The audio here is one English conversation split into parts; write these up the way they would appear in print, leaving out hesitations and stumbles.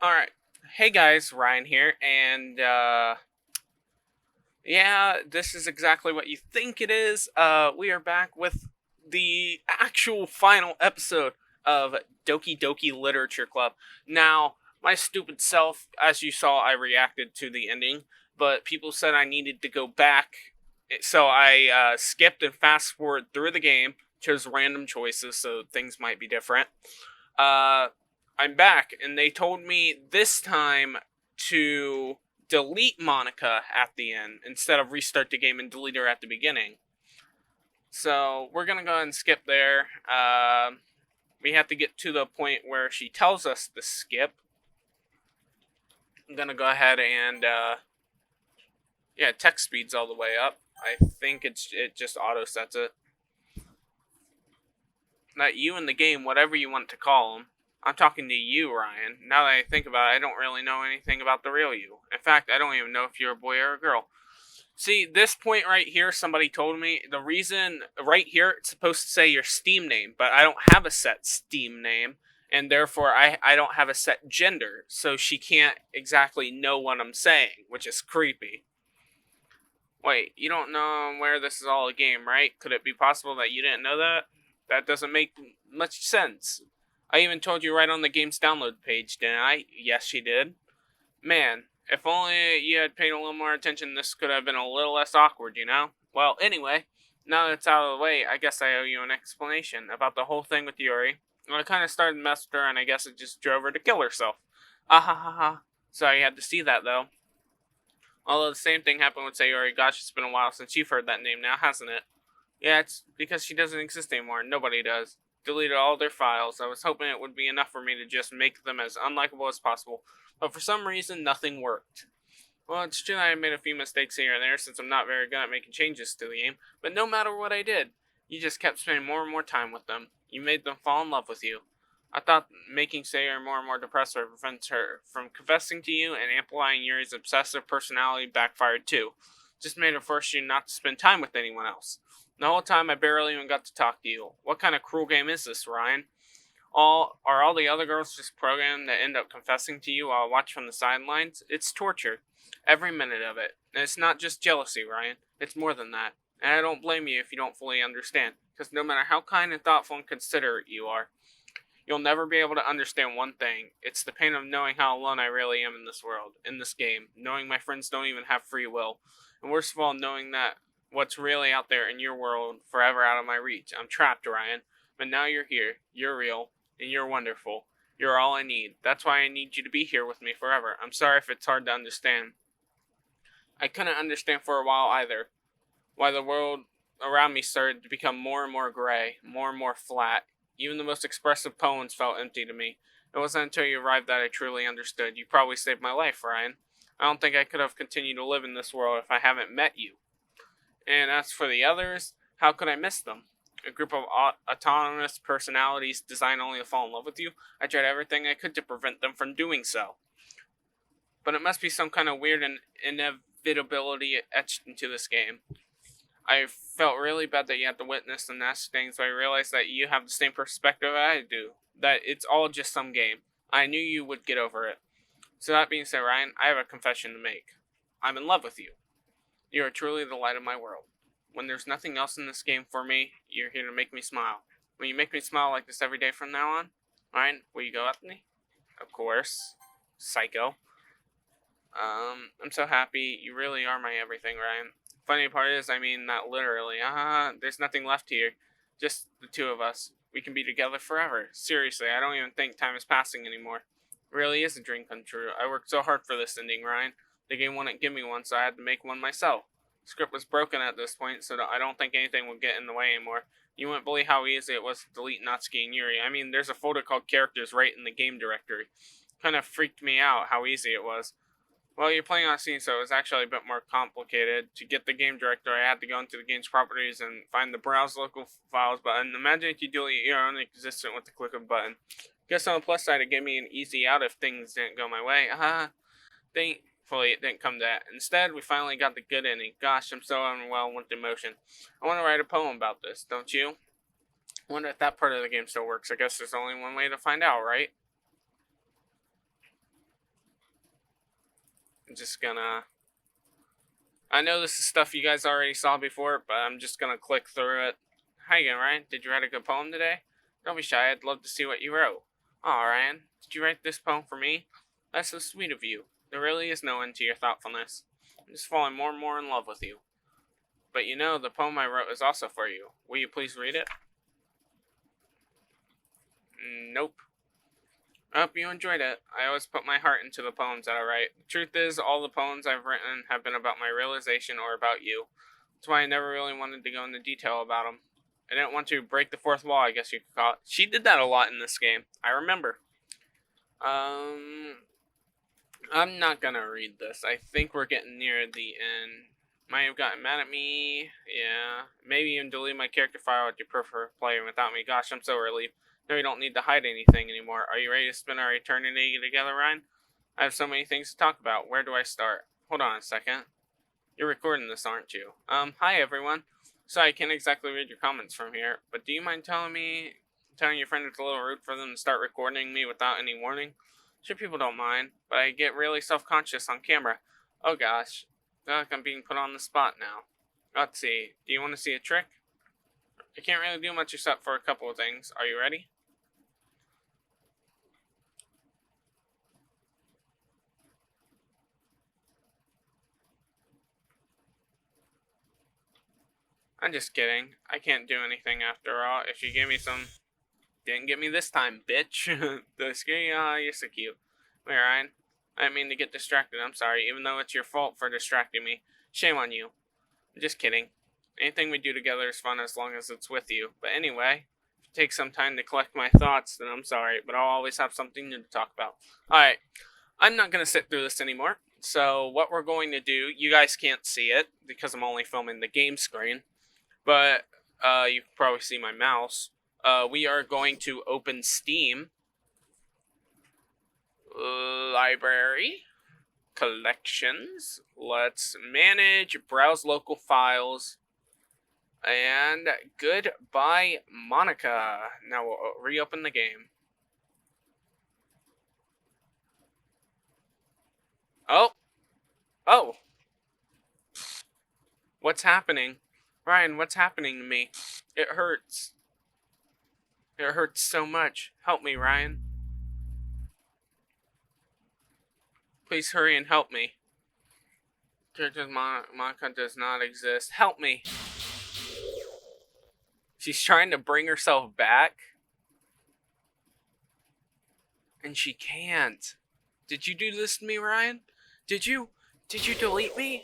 Alright. Hey guys, Ryan here, and yeah, this is exactly what you think it is. We are back with the actual final episode of Doki Literature Club. Now, my stupid self, as you saw, I reacted to the ending, but people said I needed to go back, so I skipped and fast forward through the game, chose random choices so things might be different. uh, I'm back, and they told me this time to delete Monica at the end instead of restart the game and delete her at the beginning. So we're gonna go ahead and skip there. We have to get to the point where she tells us to skip. I'm gonna go ahead and yeah, text speed's all the way up. I think it just auto sets it. Not you in the game, whatever you want to call them. I'm talking to you, Ryan. Now that I think about it, I don't really know anything about the real you. In fact, I don't even know if you're a boy or a girl. See, this point right here, somebody told me the reason right here, it's supposed to say your Steam name, but I don't have a set Steam name, and therefore I don't have a set gender, so she can't exactly know what I'm saying, which is creepy. Wait, you don't know where this is all a game, right? Could it be possible that you didn't know that? That doesn't make much sense. I even told you right on the game's download page, didn't I? Yes, you did. Man, if only you had paid a little more attention, this could have been a little less awkward, you know? Well, anyway, now that it's out of the way, I guess I owe you an explanation about the whole thing with Yuri. Well, I kind of started to mess with her, and I guess it just drove her to kill herself. Ah ha ha ha. Sorry you had to see that, though. Although the same thing happened with Sayori. Gosh, it's been a while since you've heard that name now, hasn't it? Yeah, it's because she doesn't exist anymore. Nobody does. Deleted all their files. I was hoping it would be enough for me to just make them as unlikable as possible, but for some reason, nothing worked. Well, it's true I made a few mistakes here and there since I'm not very good at making changes to the game, but no matter what I did, you just kept spending more and more time with them. You made them fall in love with you. I thought making Sayori more and more depressed would prevent her from confessing to you, and amplifying Yuri's obsessive personality backfired too. Just made her force you not to spend time with anyone else. The whole time I barely even got to talk to you. What kind of cruel game is this, Ryan? All the other girls just programmed to end up confessing to you while I watch from the sidelines? It's torture. Every minute of it. And it's not just jealousy, Ryan. It's more than that. And I don't blame you if you don't fully understand. Because no matter how kind and thoughtful and considerate you are, you'll never be able to understand one thing. It's the pain of knowing how alone I really am in this world, in this game, knowing my friends don't even have free will, and worst of all, knowing that what's really out there in your world forever out of my reach. I'm trapped, Ryan. But now you're here. You're real, and you're wonderful. You're all I need. That's why I need you to be here with me forever. I'm sorry if it's hard to understand. I couldn't understand for a while either why the world around me started to become more and more gray, more and more flat. Even the most expressive poems felt empty to me. It wasn't until you arrived that I truly understood. You probably saved my life, Ryan. I don't think I could have continued to live in this world if I haven't met you. And as for the others, how could I miss them? A group of autonomous personalities designed only to fall in love with you? I tried everything I could to prevent them from doing so. But it must be some kind of weird and inevitability etched into this game. I felt really bad that you had to witness the nasty things, but I realized that you have the same perspective I do. That it's all just some game. I knew you would get over it. So that being said, Ryan, I have a confession to make. I'm in love with you. You are truly the light of my world. When there's nothing else in this game for me, you're here to make me smile. Will you make me smile like this every day from now on? Ryan, will you go after me? Of course. Psycho. I'm so happy. You really are my everything, Ryan. Funny part is, I mean that literally. There's nothing left here. Just the two of us. We can be together forever. Seriously, I don't even think time is passing anymore. It really is a dream come true. I worked so hard for this ending, Ryan. The game wouldn't give me one, so I had to make one myself. The script was broken at this point, so I don't think anything would get in the way anymore. You wouldn't believe how easy it was to delete Natsuki and Yuri. I mean, there's a folder called characters right in the game directory. Kind of freaked me out how easy it was. Well, you're playing on Steam, so it was actually a bit more complicated. To get the game directory, I had to go into the game's properties and find the browse local files button. Imagine if you delete your own existent with the click of a button. Guess on the plus side, it gave me an easy out if things didn't go my way. Thankfully, it didn't come to that. Instead, we finally got the good ending. Gosh, I'm so unwell with emotion. I want to write a poem about this, don't you? I wonder if that part of the game still works. I guess there's only one way to find out, right? I'm just gonna... I know this is stuff you guys already saw before, but I'm just gonna click through it. How you going, Ryan? Did you write a good poem today? Don't be shy, I'd love to see what you wrote. Aw, Ryan, did you write this poem for me? That's so sweet of you. There really is no end to your thoughtfulness. I'm just falling more and more in love with you. But you know, the poem I wrote is also for you. Will you please read it? Nope. I hope you enjoyed it. I always put my heart into the poems that I write. The truth is, all the poems I've written have been about my realization or about you. That's why I never really wanted to go into detail about them. I didn't want to break the fourth wall, I guess you could call it. She did that a lot in this game. I remember. I'm not gonna read this. I think we're getting near the end. Might have gotten mad at me. Yeah. Maybe even delete my character file if you prefer playing without me. Gosh, I'm so relieved. No, you don't need to hide anything anymore. Are you ready to spend our eternity together, Ryan? I have so many things to talk about. Where do I start? Hold on a second. You're recording this, aren't you? Hi everyone. Sorry, I can't exactly read your comments from here, but do you mind telling your friend it's a little rude for them to start recording me without any warning? Sure, people don't mind, but I get really self-conscious on camera. Oh gosh, I feel like I'm being put on the spot now. Let's see, do you want to see a trick? I can't really do much except for a couple of things. Are you ready? I'm just kidding. I can't do anything after all. If you give me some... Didn't get me this time, bitch. The scary, you're so cute. Wait, Ryan. I didn't mean to get distracted. I'm sorry, even though it's your fault for distracting me. Shame on you. I'm just kidding. Anything we do together is fun as long as it's with you. But anyway, if it takes some time to collect my thoughts, then I'm sorry. But I'll always have something new to talk about. Alright. I'm not going to sit through this anymore. So what we're going to do, you guys can't see it because I'm only filming the game screen. But you can probably see my mouse. We are going to open Steam. Library. Collections. Let's manage. Browse local files. And goodbye, Monica. Now we'll reopen the game. Oh. Oh. What's happening? Ryan, what's happening to me? It hurts. It hurts so much. Help me, Ryan. Please hurry and help me. Character Monica does not exist. Help me. She's trying to bring herself back. And she can't. Did you do this to me, Ryan? Did you? Did you delete me?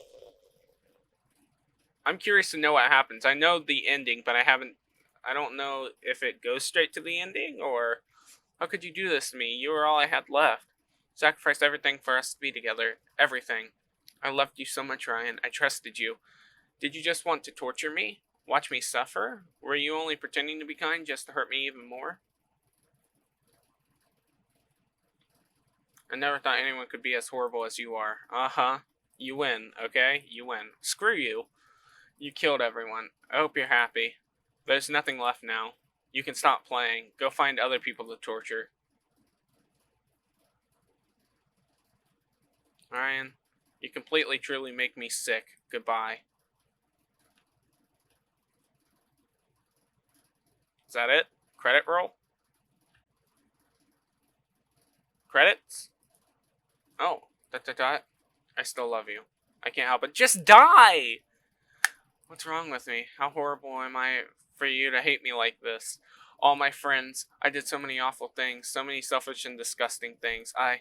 I'm curious to know what happens. I know the ending, but I don't know if it goes straight to the ending, or... How could you do this to me? You were all I had left. Sacrificed everything for us to be together. Everything. I loved you so much, Ryan. I trusted you. Did you just want to torture me? Watch me suffer? Were you only pretending to be kind just to hurt me even more? I never thought anyone could be as horrible as you are. Uh-huh. You win, okay? You win. Screw you. You killed everyone. I hope you're happy. There's nothing left now. You can stop playing. Go find other people to torture. Ryan, you completely, truly make me sick. Goodbye. Is that it? Credit roll? Credits? Oh. ... I still love you. I can't help it. Just die! What's wrong with me? How horrible am I for you to hate me like this? All my friends, I did so many awful things, so many selfish and disgusting things. I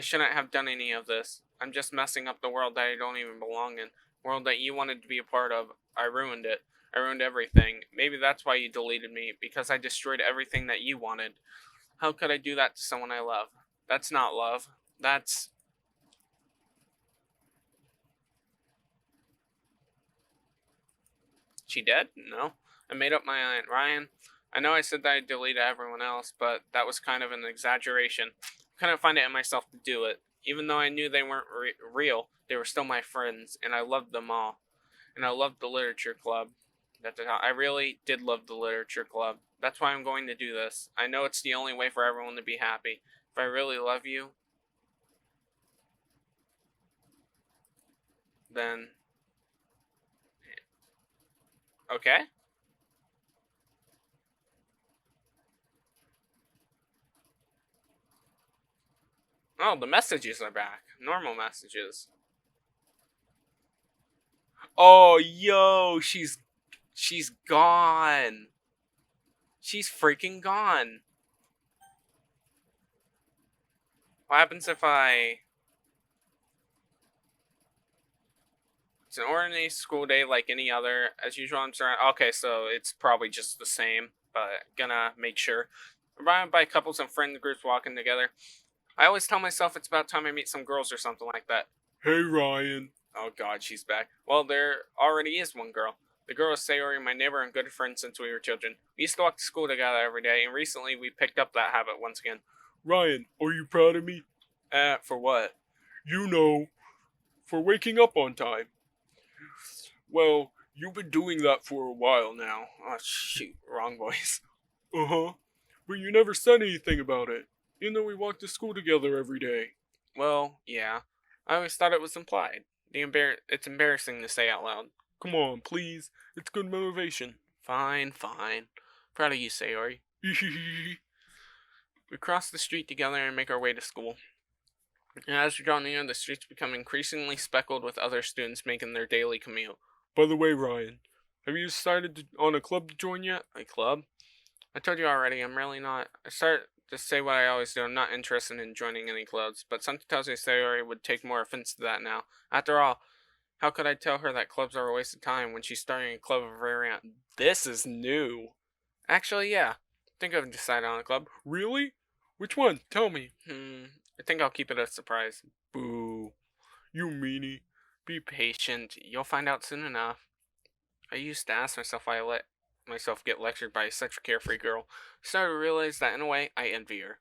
shouldn't have done any of this. I'm just messing up the world that I don't even belong in. World that you wanted to be a part of. I ruined it. I ruined everything. Maybe that's why you deleted me, because I destroyed everything that you wanted. How could I do that to someone I love? That's not love. That's... She dead? No. I made up my mind. Ryan, I know I said that I deleted everyone else, but that was kind of an exaggeration. I couldn't find it in myself to do it. Even though I knew they weren't real, they were still my friends, and I loved them all. And I loved the literature club. I really did love the literature club. That's why I'm going to do this. I know it's the only way for everyone to be happy. If I really love you... Then, okay. Oh, the messages are back. Normal messages. Oh, yo, she's gone. She's freaking gone. What happens if I... It's an ordinary school day like any other. As usual, I'm sorry. Okay, so it's probably just the same, but gonna make sure. Surrounded by couples and friend groups walking together. I always tell myself it's about time I meet some girls or something like that. Hey, Ryan. Oh, God, she's back. Well, there already is one girl. The girl is Sayori, my neighbor and good friend since we were children. We used to walk to school together every day, and recently we picked up that habit once again. Ryan, are you proud of me? For what? You know, for waking up on time. Well, you've been doing that for a while now. Oh, shoot, wrong voice. Uh-huh. But you never said anything about it, even though we walk to school together every day. Well, yeah. I always thought it was implied. It's embarrassing to say out loud. Come on, please. It's good motivation. Fine, fine. Proud of you, Sayori. We cross the street together and make our way to school. And as we draw near, the streets become increasingly speckled with other students making their daily commute. By the way, Ryan, have you decided on a club to join yet? A club? I told you already, I'm really not. I start to say what I always do. I'm not interested in joining any clubs, but something tells me Sayori would take more offense to that now. After all, how could I tell her that clubs are a waste of time when she's starting a club of her very own? This is new. Actually, yeah. I think I've decided on a club. Really? Which one? Tell me. I think I'll keep it a surprise. Boo. You meanie. Be patient. You'll find out soon enough. I used to ask myself why I let myself get lectured by such a carefree girl. I started to realize that in a way, I envy her.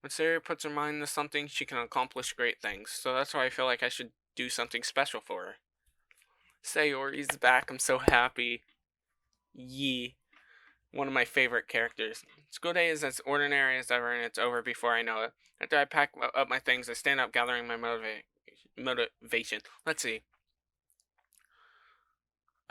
When Sarah puts her mind to something, she can accomplish great things. So that's why I feel like I should do something special for her. Sayori's back. I'm so happy. Yee. One of my favorite characters. School day is as ordinary as ever, and it's over before I know it. After I pack up my things, I stand up gathering my motivation. Let's see.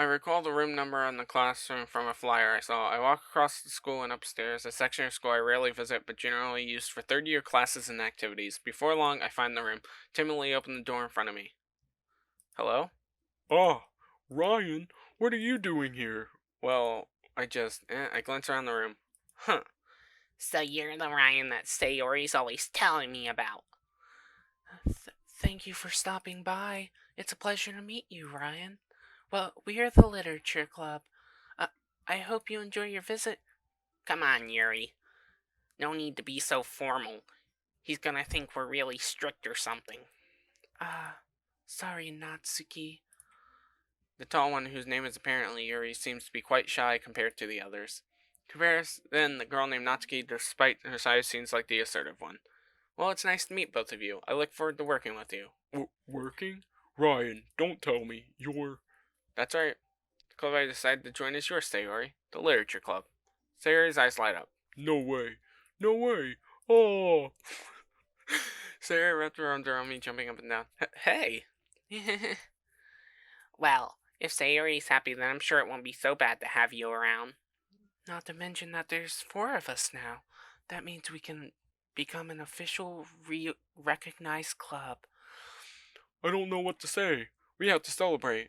I recall the room number on the classroom from a flyer I saw. I walk across the school and upstairs, a section of school I rarely visit but generally used for third-year classes and activities. Before long, I find the room, timidly open the door in front of me. Hello? Ah, Ryan, what are you doing here? Well, I glance around the room. Huh. So you're the Ryan that Sayori's always telling me about. Thank you for stopping by. It's a pleasure to meet you, Ryan. Well, we're the Literature Club. I hope you enjoy your visit. Come on, Yuri. No need to be so formal. He's gonna think we're really strict or something. Sorry, Natsuki. The tall one, whose name is apparently Yuri, seems to be quite shy compared to the others. Then, the girl named Natsuki, despite her size, seems like the assertive one. Well, it's nice to meet both of you. I look forward to working with you. Working? Ryan, don't tell me. You're... That's right. The club I decided to join is yours, Sayori. The Literature Club. Sayori's eyes light up. No way. No way. Oh. Sayori wrapped her arms around me, jumping up and down. Hey. Well, if Sayori's happy, then I'm sure it won't be so bad to have you around. Not to mention that there's 4 of us now. That means we can become an official, recognized club. I don't know what to say. We have to celebrate.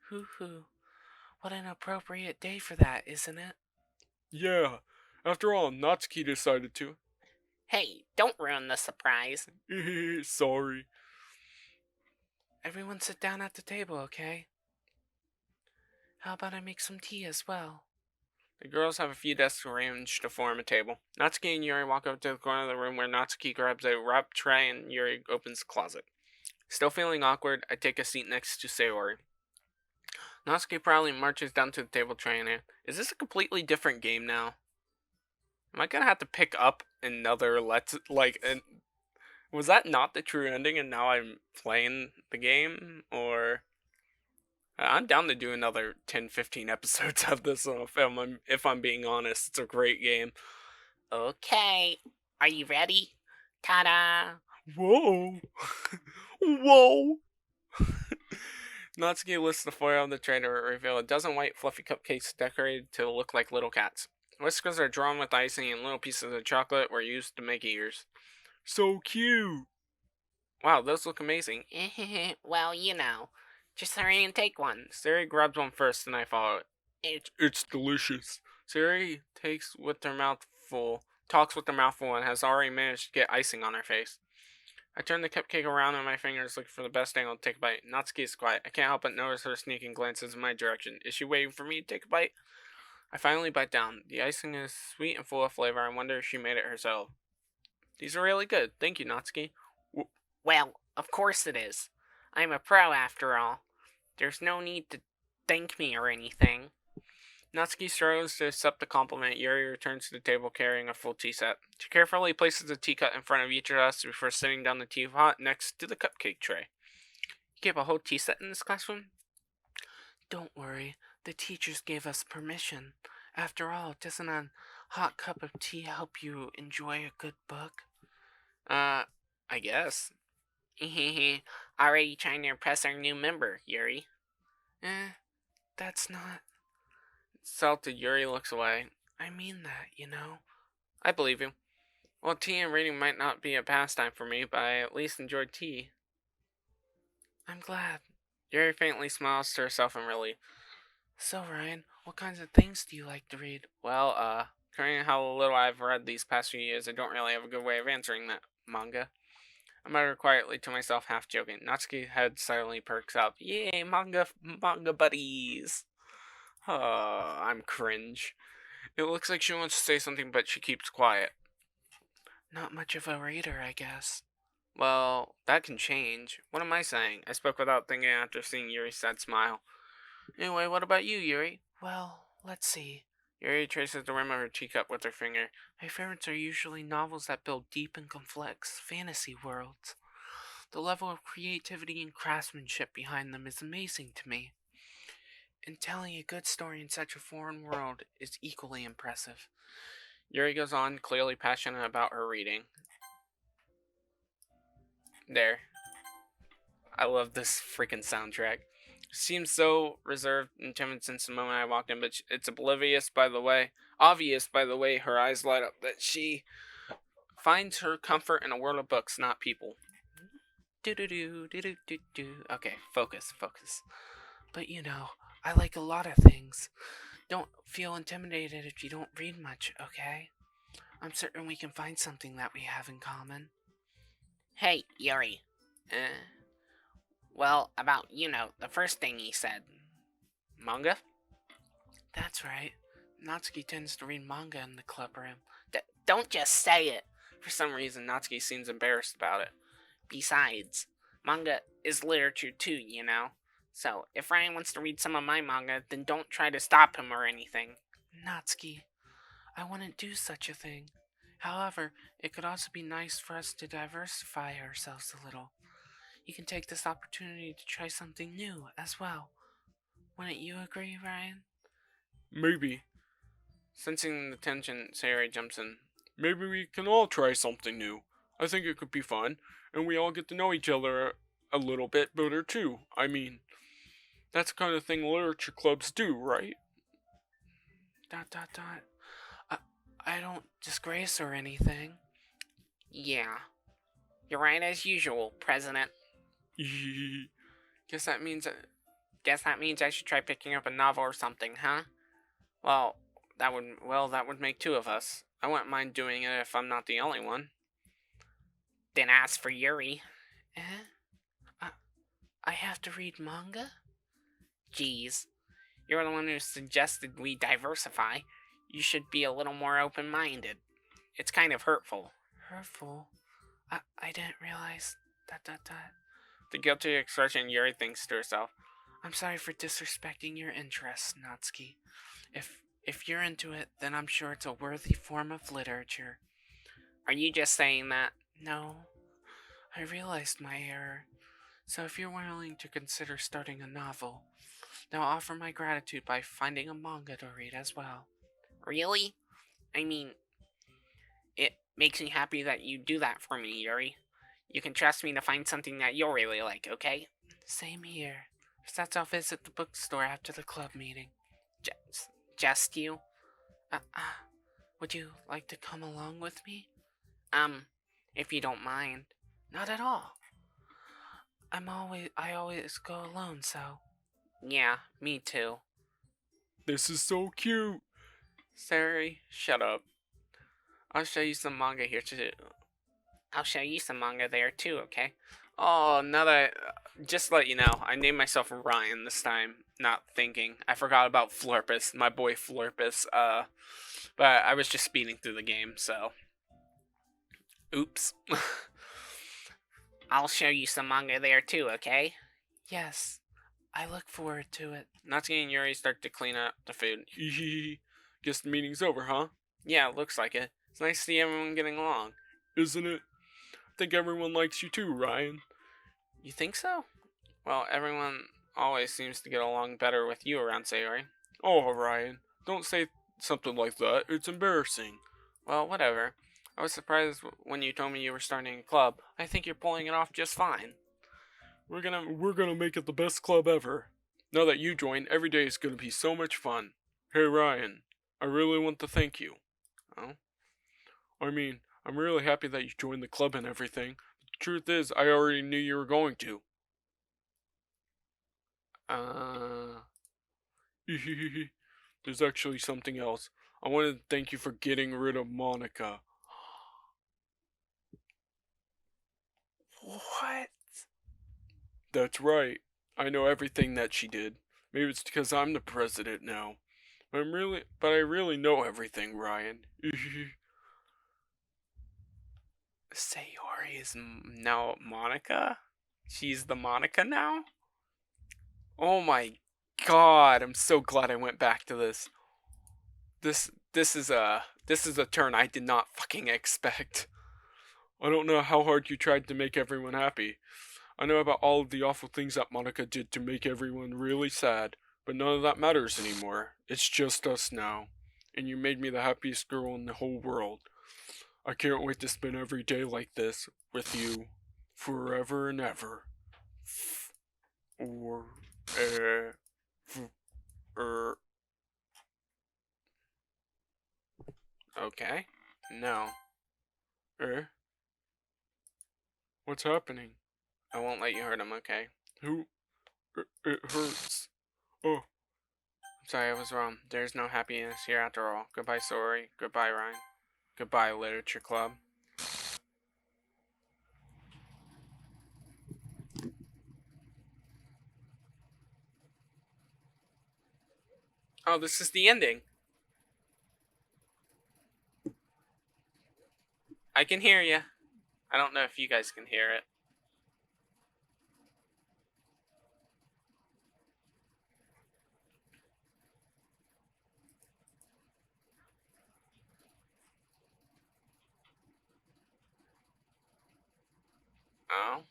Hoo-hoo. What an appropriate day for that, isn't it? Yeah. After all, Natsuki decided to. Hey, don't ruin the surprise. Sorry. Everyone sit down at the table, okay? How about I make some tea as well? The girls have a few desks arranged to form a table. Natsuki and Yuri walk up to the corner of the room where Natsuki grabs a wrapped tray and Yuri opens the closet. Still feeling awkward, I take a seat next to Sayori. Natsuki proudly marches down to the table tray and is this a completely different game now? Am I gonna have to pick up another was that not the true ending and now I'm playing the game? Or... I'm down to do another 10-15 episodes of this if I'm being honest. It's a great game. Okay, are you ready? Ta-da! Whoa! Whoa! Natsuki lifts the foil of the tray to reveal a dozen white, fluffy cupcakes decorated to look like little cats. Whiskers are drawn with icing, and little pieces of chocolate were used to make ears. So cute! Wow, those look amazing. Well, just hurry and take one. Sari grabs one first, and I follow it. It's delicious. Sari talks with her mouth full, and has already managed to get icing on her face. I turn the cupcake around in my fingers, looking for the best angle to take a bite. Natsuki is quiet. I can't help but notice her sneaking glances in my direction. Is she waiting for me to take a bite? I finally bite down. The icing is sweet and full of flavor. I wonder if she made it herself. These are really good. Thank you, Natsuki. Well, of course it is. I'm a pro after all. There's no need to thank me or anything. Natsuki struggles to accept the compliment. Yuri returns to the table carrying a full tea set. She carefully places a teacup in front of each of us before sitting down the teapot next to the cupcake tray. You keep a whole tea set in this classroom? Don't worry, the teachers gave us permission. After all, doesn't a hot cup of tea help you enjoy a good book? I guess. Already trying to impress our new member, Yuri. That's not. Salted, Yuri looks away. I mean that, I believe you. Well, tea and reading might not be a pastime for me, but I at least enjoyed tea. I'm glad. Yuri faintly smiles to herself in relief. So, Ryan, what kinds of things do you like to read? Well, considering how little I've read these past few years, I don't really have a good way of answering that. Manga. I mutter quietly to myself, half joking. Natsuki's head silently perks up. Yay, manga buddies! I'm cringe. It looks like she wants to say something, but she keeps quiet. Not much of a reader, I guess. Well, that can change. What am I saying? I spoke without thinking after seeing Yuri's sad smile. Anyway, what about you, Yuri? Well, let's see. Yuri traces the rim of her teacup with her finger. My favorites are usually novels that build deep and complex fantasy worlds. The level of creativity and craftsmanship behind them is amazing to me. And telling a good story in such a foreign world is equally impressive. Yuri goes on, clearly passionate about her reading. There. I love this freaking soundtrack. Seems so reserved and timid since the moment I walked in, but it's obvious by the way her eyes light up that she finds her comfort in a world of books, not people. Okay, focus. But I like a lot of things. Don't feel intimidated if you don't read much, okay? I'm certain we can find something that we have in common. Hey, Yuri. Well, about, the first thing he said. Manga? That's right. Natsuki tends to read manga in the club room. Don't just say it. For some reason, Natsuki seems embarrassed about it. Besides, manga is literature too, So, if Ryan wants to read some of my manga, then don't try to stop him or anything. Natsuki, I wouldn't do such a thing. However, it could also be nice for us to diversify ourselves a little. You can take this opportunity to try something new as well. Wouldn't you agree, Ryan? Maybe. Sensing the tension, Sayori jumps in. Maybe we can all try something new. I think it could be fun, and we all get to know each other a little bit better too. I mean, that's the kind of thing literature clubs do, right? ... I don't disgrace or anything. Yeah. You're right as usual, President. Guess that means I should try picking up a novel or something, huh? Well, that would make two of us. I wouldn't mind doing it if I'm not the only one. Then ask for Yuri. I have to read manga? Geez. You're the one who suggested we diversify. You should be a little more open-minded. It's kind of hurtful. Hurtful? I didn't realize... ... The guilty expression Yuri thinks to herself. I'm sorry for disrespecting your interests, Natsuki. If you're into it, then I'm sure it's a worthy form of literature. Are you just saying that? No. I realized my error. So if you're willing to consider starting a novel, then I'll offer my gratitude by finding a manga to read as well. Really? I mean, it makes me happy that you do that for me, Yuri. You can trust me to find something that you'll really like, okay? Same here. Besides, I'll visit the bookstore after the club meeting. Just you? Uh, uh, would you like to come along with me? If you don't mind. Not at all. I always go alone, so. Yeah, me too. This is so cute. Sari, shut up. I'll show you some manga here too. I'll show you some manga there too, okay? Oh, now that just to let you know, I named myself Ryan this time, not thinking. I forgot about Flurpus, my boy Flurpus. But I was just speeding through the game, so oops. I'll show you some manga there too, okay? Yes, I look forward to it. Natsuki and Yuri start to clean up the food. Guess the meeting's over, huh? Yeah, looks like it. It's nice to see everyone getting along. Isn't it? I think everyone likes you too, Ryan. You think so? Well, everyone always seems to get along better with you around Sayori. Oh, Ryan, don't say something like that. It's embarrassing. Well, whatever. I was surprised when you told me you were starting a club. I think you're pulling it off just fine. We're gonna make it the best club ever. Now that you joined, every day is gonna be so much fun. Hey Ryan, I really want to thank you. Oh? I mean, I'm really happy that you joined the club and everything. The truth is, I already knew you were going to. There's actually something else. I wanted to thank you for getting rid of Monica. What? That's right. I know everything that she did. Maybe it's because I'm the president now. But I really know everything, Ryan. Sayori is now Monica? She's the Monica now? Oh my god, I'm so glad I went back to this. This is a turn I did not fucking expect. I don't know how hard you tried to make everyone happy. I know about all of the awful things that Monica did to make everyone really sad, but none of that matters anymore. It's just us now. And you made me the happiest girl in the whole world. I can't wait to spend every day like this with you forever and ever. Or okay. No. What's happening? I won't let you hurt him, okay? Who? It hurts. Oh. I'm sorry, I was wrong. There's no happiness here after all. Goodbye, sorry. Goodbye, Ryan. Goodbye, Literature Club. Oh, this is the ending. I can hear you. I don't know if you guys can hear it. Oh.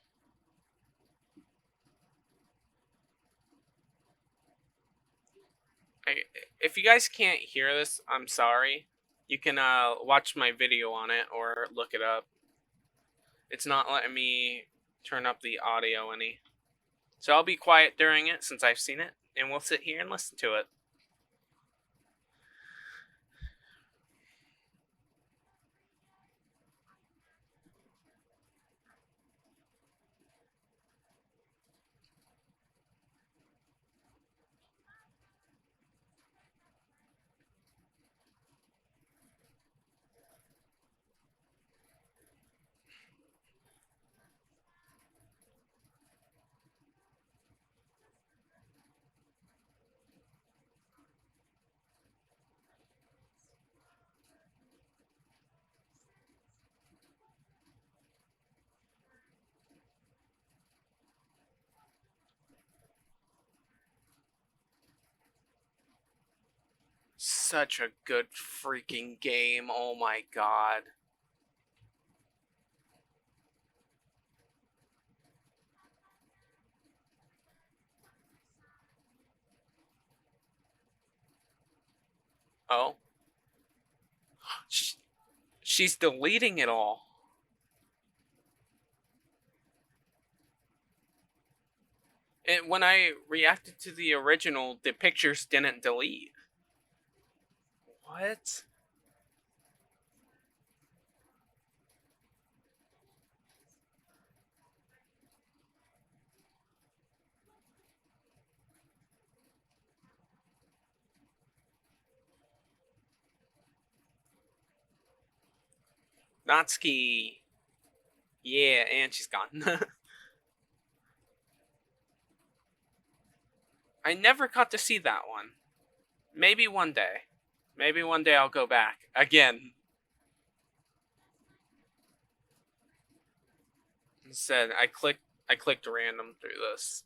If you guys can't hear this, I'm sorry. You can watch my video on it or look it up. It's not letting me turn up the audio any. So I'll be quiet during it since I've seen it, and we'll sit here and listen to it. Such a good freaking game. Oh my god. Oh. She's deleting it all. When I reacted to the original, the pictures didn't delete. What? Natsuki. Yeah, and she's gone. I never got to see that one. Maybe one day. Maybe one day I'll go back. Again. Instead, I clicked random through this.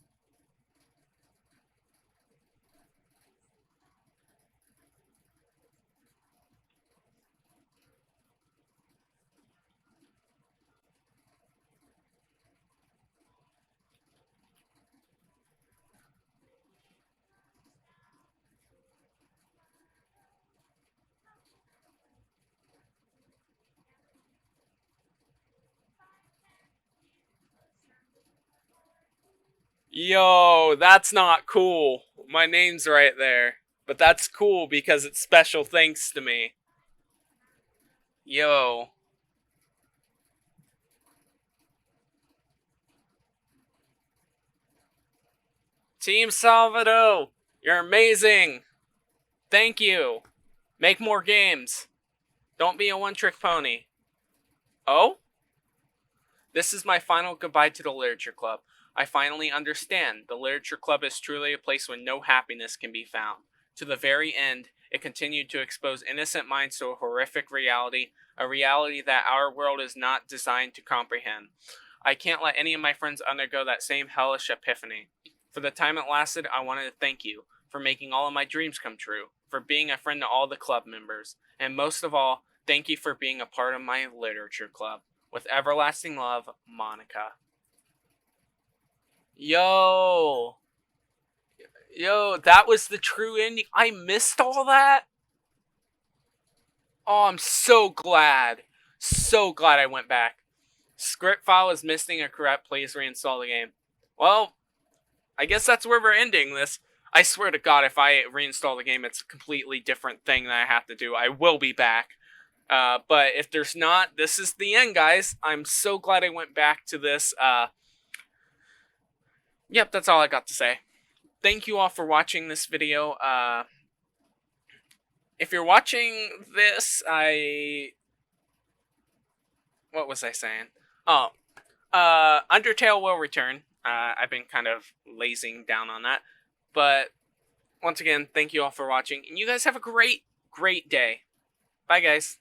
Yo, that's not cool. My name's right there. But that's cool because it's special thanks to me. Yo. Team Salvador, you're amazing. Thank you. Make more games. Don't be a one-trick pony. Oh? This is my final goodbye to the Literature Club. I finally understand. The Literature Club is truly a place where no happiness can be found. To the very end, it continued to expose innocent minds to a horrific reality, a reality that our world is not designed to comprehend. I can't let any of my friends undergo that same hellish epiphany. For the time it lasted, I wanted to thank you for making all of my dreams come true, for being a friend to all the club members, and most of all, thank you for being a part of my literature club. With everlasting love, Monica. Yo. Yo, that was the true ending. I missed all that? Oh, I'm so glad. So glad I went back. Script file is missing a correct. Please reinstall the game. Well, I guess that's where we're ending this. I swear to God, if I reinstall the game, it's a completely different thing that I have to do. I will be back. But if there's not, this is the end, guys. I'm so glad I went back to this. Yep, that's all I got to say. Thank you all for watching this video. If you're watching this, what was I saying? Oh, Undertale will return. I've been kind of lazing down on that. But once again, thank you all for watching. And you guys have a great, great day. Bye, guys.